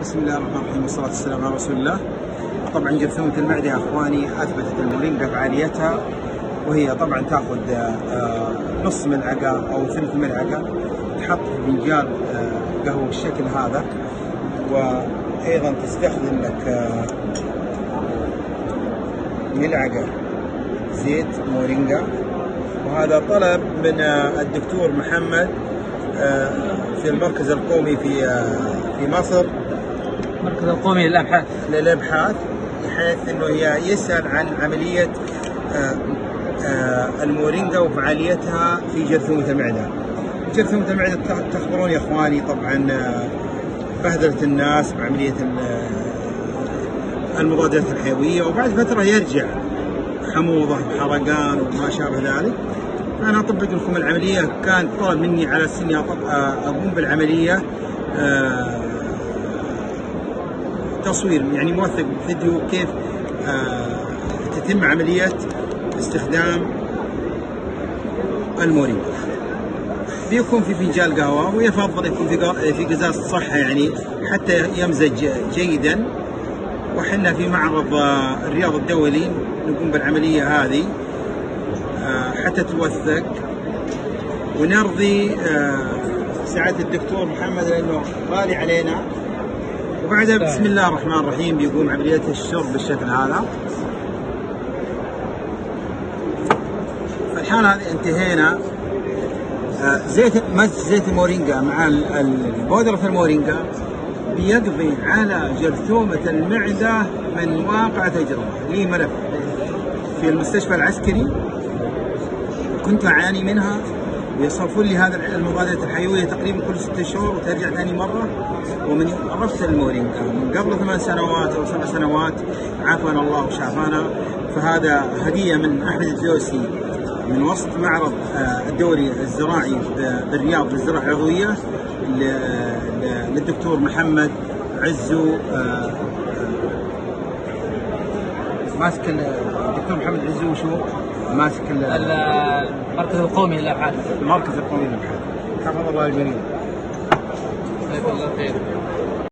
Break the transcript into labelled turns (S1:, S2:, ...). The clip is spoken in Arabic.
S1: بسم الله الرحمن الرحيم والصلاة والسلام على رسول الله. طبعا جرثومة المعدة يا اخواني اثبتت المورينجا فعاليتها، وهي طبعا تاخذ نص ملعقة او ثلث ملعقة تحط في فنجان قهوة بالشكل هذا، وايضا تستخدم لك ملعقة زيت مورينجا. وهذا طلب من الدكتور محمد في المركز القومي في مصر،
S2: المركز القومي
S1: للابحاث، بحيث انه يسأل عن عملية المورينجا وفعاليتها في جرثومة المعدة. جرثومة المعدة تخبرون يا اخواني طبعا بهدلت الناس بعملية المضادات الحيوية، وبعد فترة يرجع حموضة وحرقان وما شابه ذلك. أنا أطبق لكم العملية. كان طلب مني على أساس إني أقوم بالعملية تصوير، يعني موثق فيديو كيف تتم عملية استخدام المورينجا. بيكون في فنجان قهوة، ويفضل يكون في قزاز صحة يعني حتى يمزج جيدا. وحنا في معرض الرياض الدولي نقوم بالعملية هذه حتى توثق ونرضي سعادة الدكتور محمد لأنه غالي علينا. وبعدها بسم الله الرحمن الرحيم بيقوم عملية الشرب بالشكل هذا. في الحالة هذه انتهينا. زيت المورينجا مع بودرة المورينجا بيقضي على جرثومة المعدة من واقع تجربة. لي ملف في المستشفى العسكري كنت أعاني منها، ويصرفون لي هذا المضادات الحيوية تقريبا كل 6 شهور وترجع ثاني مرة. ومن عرفت المورينجا من قبل 8 سنوات أو 7 سنوات عافانا الله وشافانا. فهذا هدية من أحمد الدوسي من وسط معرض الدولي الزراعي بالرياض للزراعة العضوية للدكتور محمد عزو، ماسك الدكتور محمد عزو شو ماسك
S2: المركز القومي للابحاث.
S1: المركز القومي للابحاث. حفظ الله الجميع.
S2: جزاك الله خير.